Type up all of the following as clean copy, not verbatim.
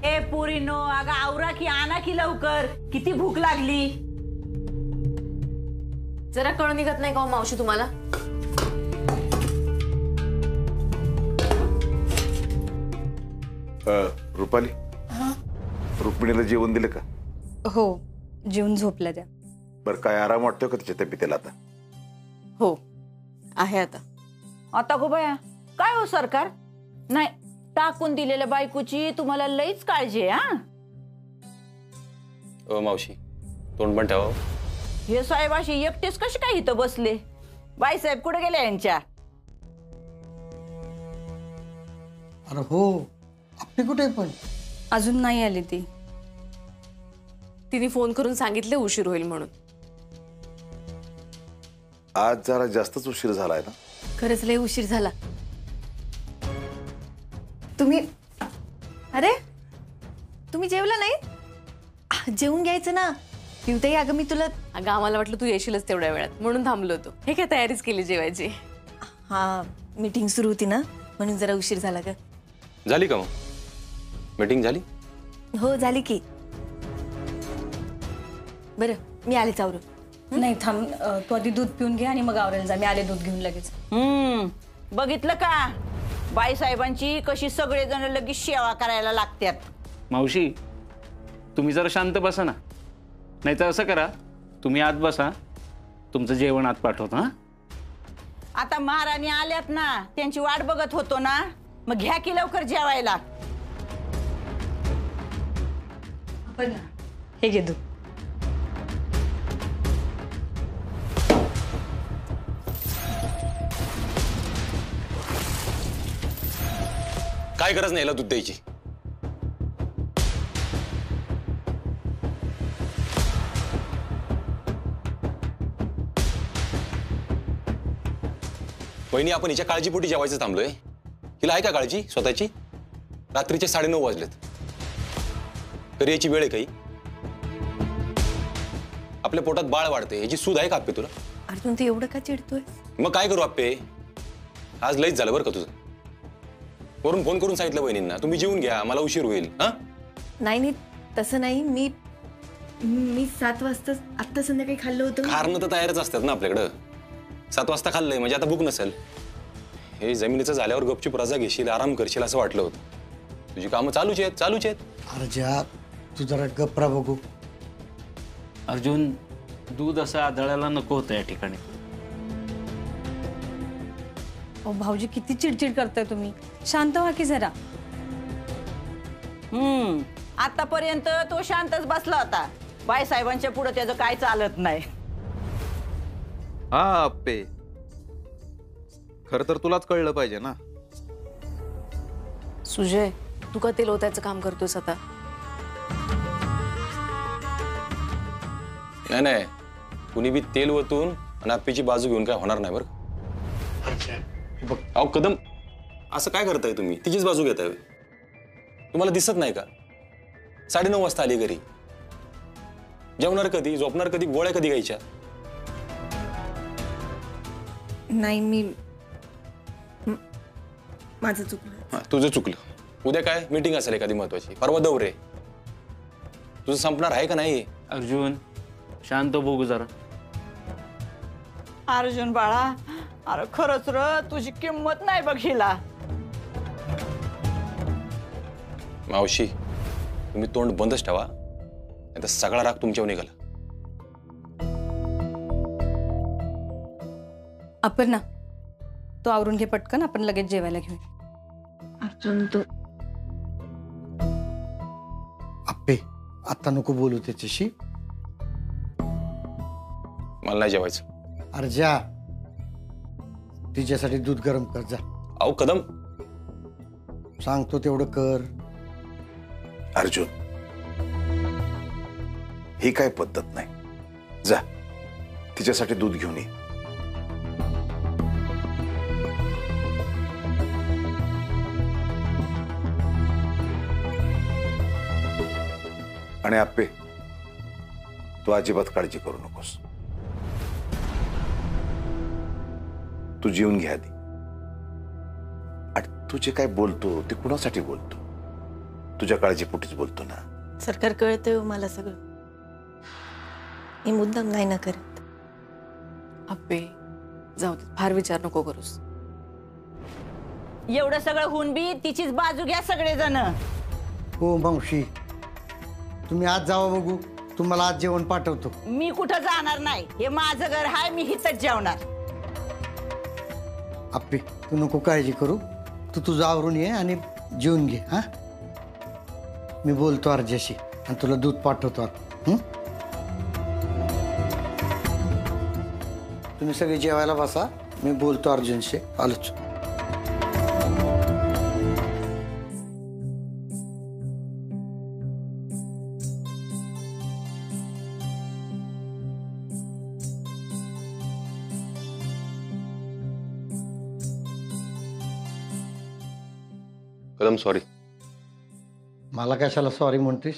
ए पुरीनो, अगं आवरा की, आणा की लवकर, किती भूक लागली. जरा कळ निघत नाही का हो मावशी तुम्हाला? रुपाली, रुक्मिणीला जेवण दिलं का? हो, जेवून झोपल्या त्या. बरं, काय आराम वाटतोय का तिच्या तब्येतीला आता? हो आहे आता. आता गो बाया, काय हो सरकार, नाही टाकून दिलेल्या बायकोची तुम्हाला लईच काळजी आहे. हा ओ मावशी, तोंड पण ठेवा. हे साहेब अशी एकटेच कशी काय इथं बसले? बाईसाहेब कुठे गेले यांच्या? अरे हो, आपली कुठे पण अजून नाही आली ती. तिने फोन करून सांगितले उशीर होईल म्हणून. आज जरा जास्तच उशीर झालाय ना? खरंच लय उशीर झाला. तुम्ही, अरे तुम्ही जेवला नाही? जेवून घ्यायचं ना. पिवताई, अगं मी तुला. अगं आम्हाला वाटलं तू येशीलच तेवढ्या वेळात म्हणून थांबलो होतो. हे काय तयारीच केली जेवायची? हा, मीटिंग सुरू होती ना म्हणून जरा उशीर झाला ग. झाली का मग मीटिंग? झाली? हो झाली की. बरं मी आलेच आवरून. नाही थांब, तू आधी दूध पिऊन घे आणि मग आवरायला जा. मी आले दूध घेऊन लगेच. बघितलं का बाईसाहेबांची कशी सगळेजण लगेच सेवा करायला लागतात. मावशी, तुम्ही जरा शांत बसा ना. नाही तर असं करा, तुम्ही आत बसा, तुमचं जेवण आत पाठवतो. हा, आता महाराणी आल्यात ना, त्यांची वाट बघत होतो ना, मग घ्या की लवकर जेवायला. हे घे दूध. काय गरज नाही याला दूध द्यायची. वहिनी, आपण हिच्या काळजीपोटी जेवायचं थांबलोय. हिला आहे का काळजी स्वतःची? रात्रीचे 9:30 वाजलेत. तरी याची वेळ आहे काही? आपल्या पोटात बाळ वाढते, याची सूद आहे का आप्पे तुला? अर्जुन, तू एवढं का चिडतोय? मग काय करू आप्पे? आज लईच झालं बरं का तुझं. वरून फोन करून सांगितलं वहिनींना, तुम्ही जेवून घ्या, मला उशीर होईल. हा, नाही तसं नाही. मी 7 वाजता आत्ता संध्याकाळी खाल्लं होतं. कारणं तर तयारच असतात ना आपल्याकडं. 7 वाजता खाल्लंय म्हणजे आता भूक नसेल. हे जमिनीचं झाल्यावर गपचूप रजा घेशील, आराम करशील असं वाटलं होतं. तुझी कामं चालूच आहेत. अरे जा, तू जरा गप्रा बघू. अर्जुन, दूध असं आदळायला नको होतं या ठिकाणी. भाऊजी किती चिडचिड करताय तुम्ही. शांत व्हा की जरा. आतापर्यंत तो शांतच बसला होता. बाईसाहेबांच्या पुढे त्याचं काय चालत नाही. हा आप्पे, खरं तर तुलाच कळलं पाहिजे ना. सुजय, तू का तेल ओतायचं काम करतोस आता? नाही, कुणी बी तेल ओतून आणि आप्पेची बाजू घेऊन काय होणार नाही बरं. अहो कदम, असं काय करताय तुम्ही? तिचीच बाजू घेताय? तुम्हाला दिसत नाही का? 9:30 वाजता आली घरी. जेवणार कधी, झोपणार कधी, गोळ्या कधी घ्यायच्या? नाही, माझं चुकलं. तुझं चुकलं. उद्या काय मीटिंग असेल एखादी महत्वाची, परवा दौरे. तुझं संपणार आहे का नाही? अर्जुन, शांत बघू जरा. अर्जुन बाळा, अरे खरंच र, तुझी किंमत नाही बघ हिला. मावशी, तुम्ही तोंड बंदच ठेवा, नाहीतर सगळा राग तुमच्यावर निघाला. अपर्णा, तो आवरून घे पटकन, आपण लगेच जेवायला घेऊ. अर्जुन, तू आप्पे, आता नको बोलू त्याच्याशी. मला नाही जेवायचं. अरे जा, तिच्यासाठी दूध गरम कर जा. अहो कदम, सांगतो तेवढं कर. अर्जुन, ही काय पद्धत नाही. जा, तिच्यासाठी दूध घेऊन ये. आणि आप्पे, तू अजिबात काळजी करू नकोस. तू जेवून घ्या आधी. आणि तू जे काय बोलतो ते कुणासाठी बोलतो? तुझ्या काळजीपोटीच बोलतो ना. सरकार कळतंय मला सगळं. मी मुद्दाम नाही ना करत. अप्पे जाऊ दे, फार विचार नको करूस. एवढं सगळं होऊन बी तिचीच बाजू घ्या सगळेजण. हो मावशी, तुम्ही आज जावा बघू, तुम्हाला आज जेवण पाठवतो. मी कुठं जाणार नाही, हे माझं घर आहे, मी हिथंच जेवणार. आप्पे तू नको काळजी करू, तू तुझं आवरून ये आणि जेवून घे. हा, मी बोलतो अर्जाशी आणि तुला दूध पाठवतो आता. तुम्ही सगळे जेवायला बसा, मी बोलतो अर्जुनशी. आलोच. कदम सॉरी. मला कशाला सॉरी म्हणतोस?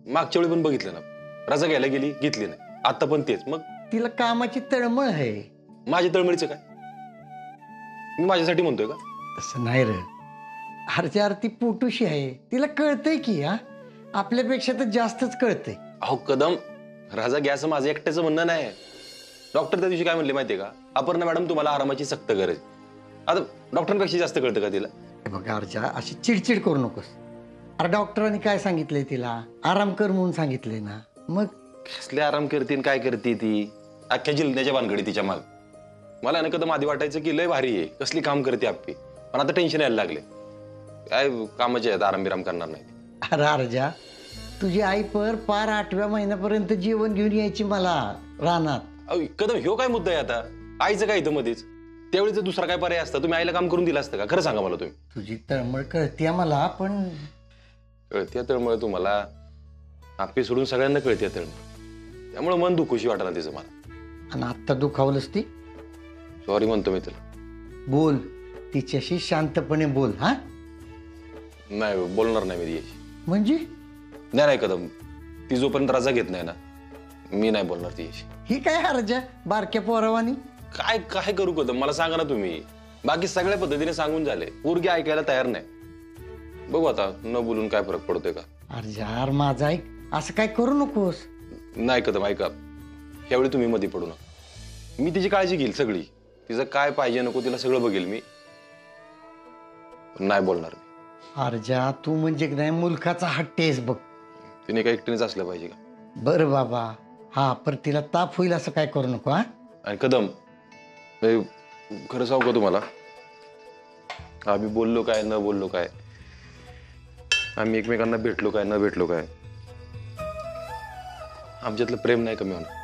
मागच्या वेळी पण बघितलं ना, रजा घ्यायला गेली, घेतली नाही. आता पण तेच. मग तिला कामाची तळमळ आहे. माझ्या तळमळीचं काय? मी माझ्यासाठी म्हणतोय का? तसं नाही रे, हरच्या ती पोटूशी आहे, तिला कळतंय की. हा, आपल्यापेक्षा तर जास्तच कळतंय. अहो कदम, रजा घ्या असं माझं एकट्याचं म्हणणं नाही. डॉक्टर त्या दिवशी काय म्हणले माहितीये का? अपर्णा मॅडम तुम्हाला आरामाची सक्त गरज. आता डॉक्टरांपेक्षा जास्त कळतं का तिला? बघा अर्जा, अशी चिडचिड करू नकोस. अरे डॉक्टरांनी काय सांगितलंय तिला? आराम कर म्हणून सांगितलंय ना. मग कसले आराम करते काय करते ती? अख्ख्या जिल्ह्याच्या भानगडी तिच्या माग. मला ना कदम आधी वाटायचं की लय भारी आहे, कसली काम करते आप्पी. पण आता टेन्शन यायला लागले. काय कामाचे आहेत, आराम बिराम करणार नाही. अरे अर्जा, तुझी आई पार 8व्या महिन्यापर्यंत जेवण घेऊन यायची मला रानात. कदम ह्यो काय मुद्दा आहे आता? आईचं काय इथं मध्येच? त्यावेळी जर दुसरा काय पर्याय असता, तुम्ही आईला काम करून दिलं असतं का? खरं सांगा मला तुम्ही. तुझी तळमळ कळते मला, पण कळते तळमळ तुम्हाला. आप्पी सोडून सगळ्यांना कळते तळमळ. त्यामुळे मन दुखूशी वाटला तिचं मला. आणि आत्ता दुखावलंच ती. सॉरी म्हणतो मी तुला. बोल तिच्याशी, शांतपणे बोल. हा, नाही बोलणार नाही मी तिच्याशी. म्हणजे नाही कदम, ती जोपर्यंत रजा घेत नाही ना, मी नाही बोलणार तिच्याशी. ही काय अर्जा बारक्या पोरावानी? काय काय करू कदम, मला सांगा ना तुम्ही. बाकी सगळ्या पद्धतीने सांगून झाले, पोरगी ऐकायला तयार नाही. बघू आता न बोलून काय फरक पडतोय का. अर्जा माझा ऐक, असं काय करू नकोस. नाही कदम ऐका, यावेळी तुम्ही मध्ये पडू नका. मी तिची काळजी घेईल सगळी. तिचं काय पाहिजे नको तिला सगळं बघेल मी. पण नाही बोलणार मी. अर्जा तू म्हणजे नाही मुलखाचा हट्टेस बघ. तिने काय एकटीनेच असलं पाहिजे का? बरं बाबा, हा पर तिला ताप होईल असं काय करू नको. हा, आणि कदम खरं सांगू का तुम्हाला, आम्ही बोललो काय न बोललो काय, आम्ही एकमेकांना भेटलो काय न भेटलो काय, आमच्यातलं प्रेम नाही कमी होणार.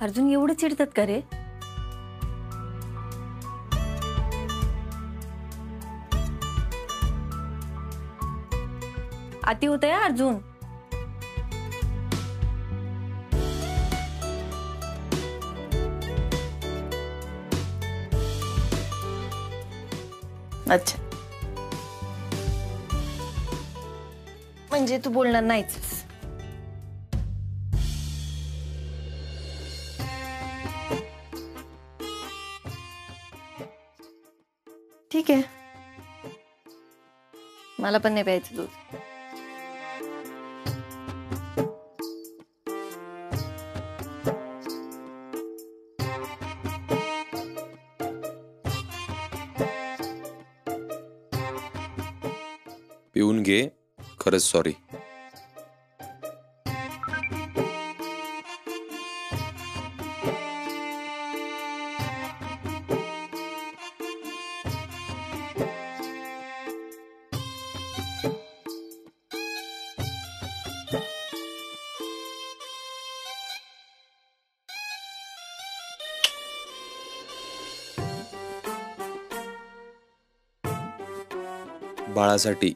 अर्जुन एवढं चिडतात का रे? अति होतंय अर्जुन. अच्छा, म्हणजे तू बोलणार नाहीच. ठीक आहे, मला पण नाही प्यायचं दूध. पिऊन घे, खरंच सॉरी. बाळासाठी.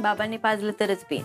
बाबांनी पाजलं तरच पेन.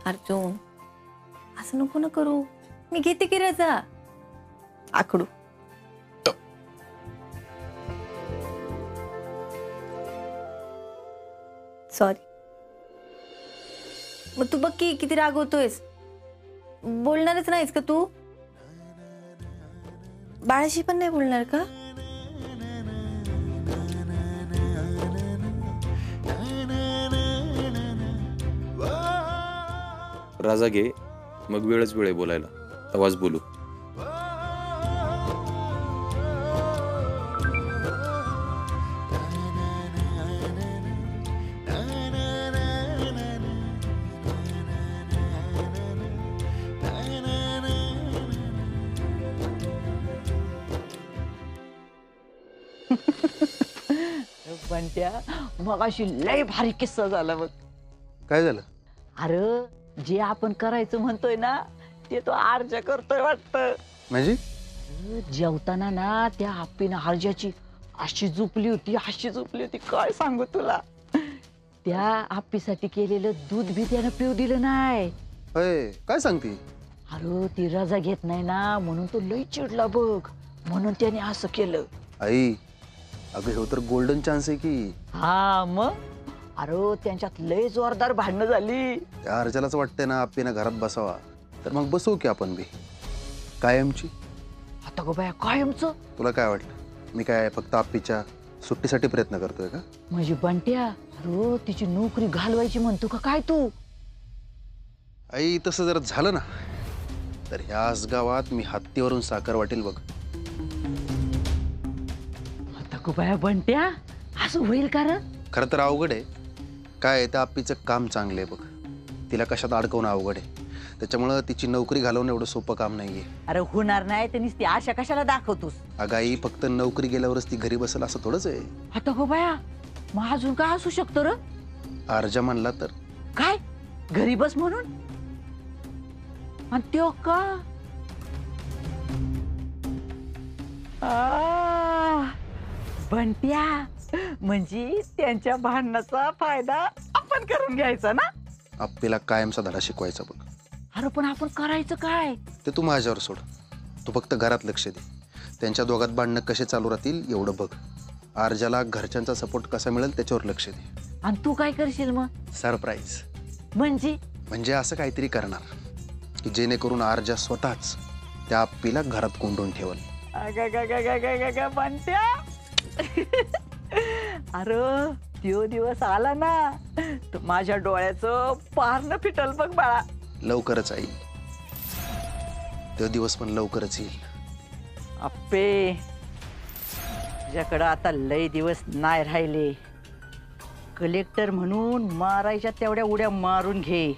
अर्जुन, असं नको ना करू. मी घेते की रजा. आकडू. सॉरी. मग तू बघ की किती रागवतोयस. बोलणारच नाहीस का तू? बाळाशी पण नाही बोलणार का? राजा घे, मग वेळच वेळ बोलायला, आवाज बोलू. बंट्या, मगाशी लय भारी किस्सा झाला बघ. काय झालं? अरे जे आपण करायचं म्हणतोय ना ते तो आरजा करतोय वाटतं. म्हणजे जेवताना ना त्या आप्पीनं आरजाची अशी झोपली होती काय सांगू तुला. त्या आप्पीसाठी केलेलं दूध बी त्यानं पिऊ दिलं नाही. अय, काय सांगते? अरे ती रजा घेत नाही ना म्हणून तो लय चिडला बघ. म्हणून त्याने असं केलं. आई, अगं हे तर गोल्डन चान्स आहे की. हा मग. अरे त्यांच्यात लय जोरदार भांडणं झाली. त्या अर्जालाच वाटतंय ना आप्पीनं घरात बसावा, तर मग बसवू की आपण बी कायमची. आता गो बाया कायमचं? तुला काय वाटलं मी काय फक्त आप्पीच्या सुट्टीसाठी प्रयत्न करतोय का? म्हणजे बंट्या, अरे तिची नोकरी घालवायची म्हणतो का काय तू? आई तसं जर झालं ना तर ह्याच गावात मी हत्तीवरून साखर वाटेल बघ. आता गो बाया बंट्या, असं होईल का रे? खरं तर अवघड आहे. काय त्या आप्पीचं काम चांगलं आहे बघ. तिला कशात अडकवणं अवघड आहे. त्याच्यामुळं तिची नोकरी घालवणं एवढं सोपं काम नाहीये. अरे होणार नाही तर नुसती आशा कशाला दाखवतोस? अगं आई, फक्त नोकरी गेल्यावरच ती घरी बसेल असं थोडंच आहे. आता गो बाया, मग अजून काय असू शकतो रे? अर्जा म्हणला तर काय घरी बस म्हणून? आणि त्यो का? बंट्या, म्हणजे त्यांच्या भांडणाचा फायदा आपण करून घ्यायचा ना? आप्पीला कायमचा धडा शिकवायचा बघ. अरे पण आपण करायचं काय? ते तू माझ्यावर सोड. तू फक्त घरात लक्ष दे. त्यांच्या दोघात भांडणं कसे चालू राहतील एवढं बघ. अर्जाला घरच्यांचा सपोर्ट कसा मिळेल त्याच्यावर लक्ष दे. आणि तू काय करशील मग? सरप्राईज. म्हणजे असं काहीतरी करणार की जेणेकरून अर्जा स्वतःच त्या आप्पीला घरात कोंडून ठेवल. बंट्या, अरे त्यो दिवस आला ना तर माझ्या डोळ्याचं पारणं फिटल बघ बाळा. लवकरच आई, तो दिवस पण लवकरच येईल. अप्पे, तुझ्याकडं आता लय दिवस नाही राहिले. कलेक्टर म्हणून मारायच्या तेवढ्या उड्या मारून घे.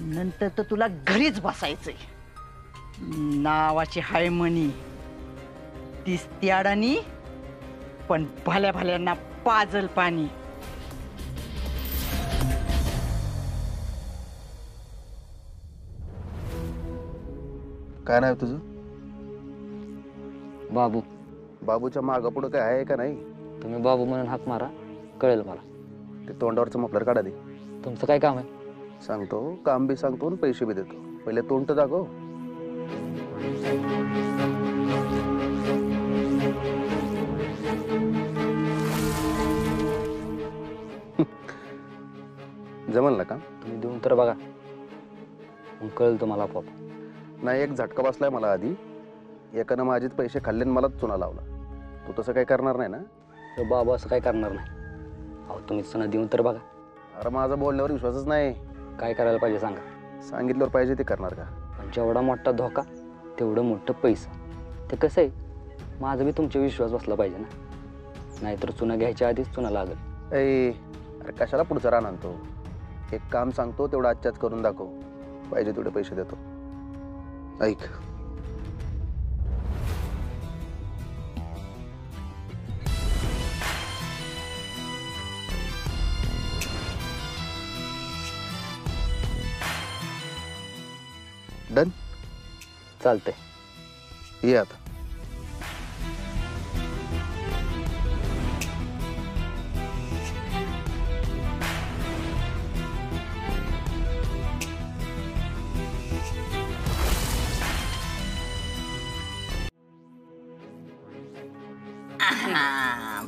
नंतर तर तुला घरीच बसायचंय. नावाची हाय म्हणी तीच त्याडानी, पण भल्या भल्यांना पाजल पाणी. काय नाव तुझं? बाबू. बाबूच्या मागं पुढं काय आहे का नाही? तुम्ही बाबू म्हणून हाक मारा, कळेल मला. ते तोंडावरचं मफलर काढा दे. तुमचं काय काम आहे? सांगतो, काम बी सांगतो आणि पैसे बी देतो. पहिले तोंड तर दाखव. जमल ना काम? तुम्ही देऊन तर बघा, मग कळेल तुम्हाला आपोआप. नाही, एक झटका बसलाय मला आधी. एकानं माझेच पैसे खाल्ले आणि मलाच चुना लावला. तू तसं काही करणार नाही ना? तर बाबा असं काय करणार नाही. अहो तुम्ही चुना देऊन तर बघा. अरे माझा बोलण्यावर विश्वासच नाही. काय करायला पाहिजे सांगा. सांगितल्यावर पाहिजे ते करणार का? पण जेवढा मोठा धोका तेवढं मोठं पैसा. ते कसं आहे, माझा बी तुमच्यावर विश्वास बसला पाहिजे ना, नाहीतर चुना घ्यायच्या आधीच चुना लागेल. अरे कशाला पुढचा रान आणतो? एक काम सांगतो, तेवढं आजच्याच करून दाखव. पाहिजे तेवढे पैसे देतो. ऐक, डन. चालतंय. ये आता.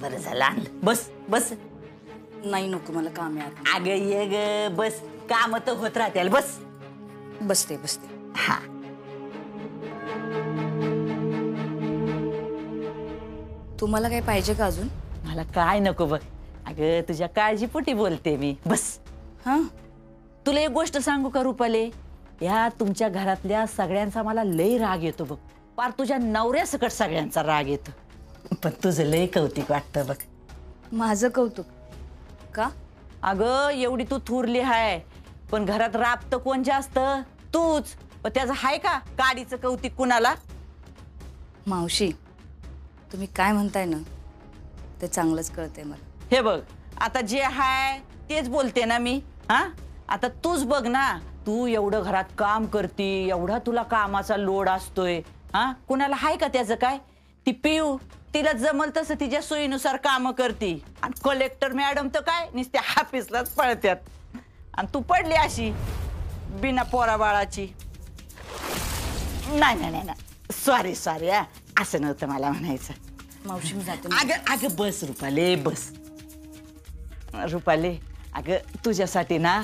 बरं झालं आणलं. बस बस. नाही नको मला काम आहे आता. अगं ये ग, बस. काम तर होत राहतील. बस. बसते बसते. हा. तुम्हाला काय पाहिजे का अजून? मला काय नको बघ. अगं तुझ्या काळजीपोटी बोलते मी. बस. हा, तुला एक गोष्ट सांगू का रुपाले? या तुमच्या घरातल्या सगळ्यांचा मला लय राग येतो बघ. पार तुझ्या नवऱ्यासकट सगळ्यांचा राग येतो. पण तुझं लय कौतिक वाटतं बघ. माझं कौतुक का? अगं एवढी तू थुरली हाय, पण घरात राबतं कोण जास्त? तूच. पण त्याचं हाय का काडीचं कौतिक कुणाला? मावशी, तुम्ही काय म्हणताय ना ते चांगलंच कळतंय मला. हे बघ, आता जे हाय तेच बोलते ना मी. हा, आता तूच बघ ना, तू एवढं घरात काम करती, एवढा तुला कामाचा लोड असतोय. हा, कुणाला हाय का त्याचं काय? ती पिऊ तिला जमल तसं तिच्या सोयीनुसार काम करती. आणि कलेक्टर मॅडम तर काय नुसत्या ऑफिसलाच पळत्यात. आणि तू पडली अशी बिना पोरा बाळाची. नाही नाही नाही नाही, सॉरी सॉरी. असं नव्हतं मला म्हणायचं. मावशी मी जाते. अगं अगं बस रुपाले, बस. रुपाले, अगं तुझ्यासाठी ना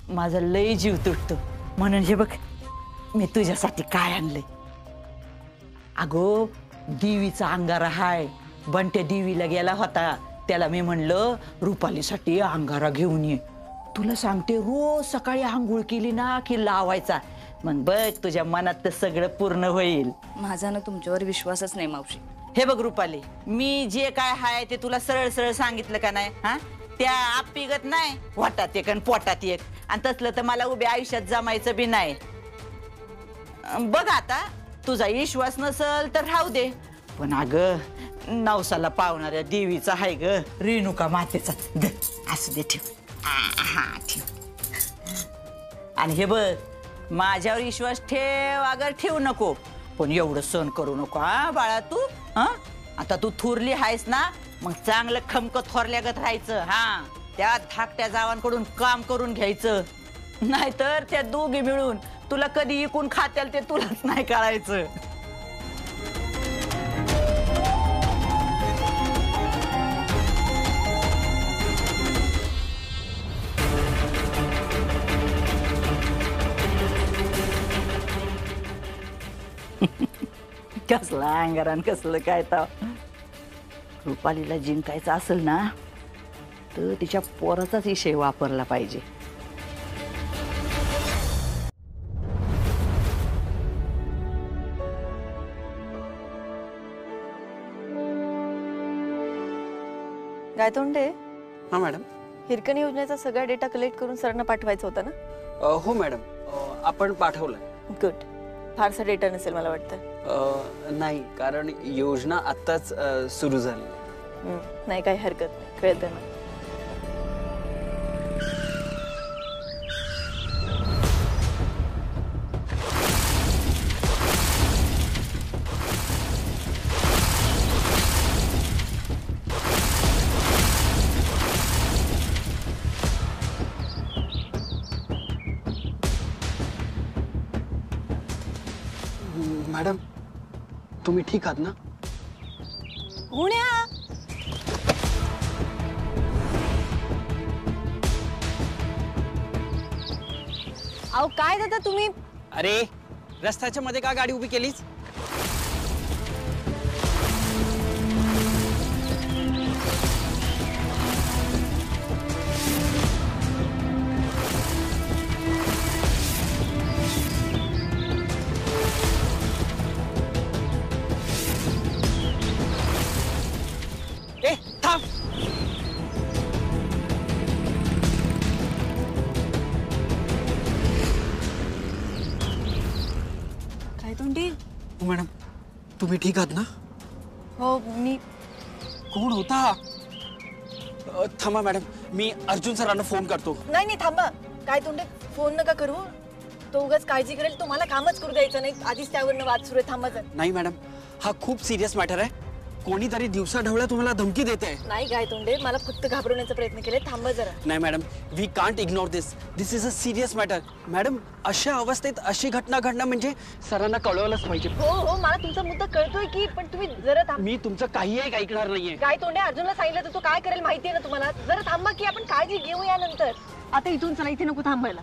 माझा लय जीव तुटतो. म्हणून हे बघ मी तुझ्यासाठी काय आणलंय. अगो देवीचा अंगारा हाय. बंट्या देवीला गेला होता, त्याला मी म्हणलं रुपालीसाठी अंगारा घेऊन ये. तुला सांगते, रोज सकाळी आंघोळ केली ना की लावायचा. मग बघ तुझ्या मनात तर सगळं पूर्ण होईल. माझा ना तुमच्यावर विश्वासच नाही मावशी. हे बघ रुपाली, मी जे काय हाय ते तुला सरळ सरळ सांगितलं का नाही? हा, त्या आपिगत नाही वाटात एक आणि पोटात एक. आणि तसलं तर मला उभ्या आयुष्यात जमायचं बी नाही. बघ आता तुझा विश्वास नसल तर राहू दे. पण अगं नवसाला पावणाऱ्या देवीचा हाय ग, रेणुका मातेचा. असू दे, ठेव. हा ठेव. आणि हे बघ, माझ्यावर विश्वास ठेव अगर ठेवू नको, पण एवढं सहन करू नको हा बाळा तू. हा, आता तू थोरली आहेस ना, मग चांगलं खमक थोरल्यागत राहायचं. हा, त्या धाकट्या जावांकडून काम करून घ्यायचं. नाहीतर त्या दोघी मिळून तुला कधी इकून खात्याल ते तुलाच नाही कळायचं. कसला अंगारान कसलं काय तर. रुपालीला जिंकायचं असेल ना तर तिच्या पोराचाच विषय वापरला पाहिजे. गायतोंडे, हां मॅडम. हिरकणी योजनेचा सगळा डेटा कलेक्ट करून सरांना पाठवायचा होता ना? हो मॅडम, आपण पाठवलंय. गुड. फारसा डेटा नसेल मला वाटतं. नाही, कारण योजना आत्ताच सुरू झाली. नाही, काही हरकत नाही, कळतं ना. मॅडम तुम्ही ठीक आहात ना? गुण्या अहो काय दादा तुम्ही अरे रस्त्याच्या मध्ये का गाडी उभी केलीस? ए थांब. काय तोंडी मॅडम तुम्ही ठीक आहात ना? हो मी कोण होता? थांबा मॅडम, मी अर्जुन सरांना फोन करतो. नाही नाही थांबा. काय तोंडे फोन नका करू. तो उगाच काळजी करेल. तो मला कामच करू द्यायचं नाही. आधीच त्यावरनं वाद सुरू आहे. थांबा जर. नाही मॅडम, हा खूप सिरियस मॅटर आहे. कोणीतरी दिवसा ढवळ्या तुम्हाला धमकी देते. नाही काय तोंडे मला फक्त घाबरवण्याचा प्रयत्न केले. थांबा जरा. नाही madam, we can't ignore this. This is a serious matter. Madam अशा अवस्थेत अशी घटना घडणं म्हणजे सरांना कळवलंच पाहिजे. हो हो मला तुमचा मुद्दा कळतोय की पण तुम्ही जरा थांब. मी तुमचं काही एक ऐकणार नाहीये. काय तोंडे अर्जुनला सांगितलं तर तो काय करेल माहितीये ना तुम्हाला. जरा थांबा की आपण काळजी घेऊया नंतर. आता इथून चला. इथे नको थांबायला.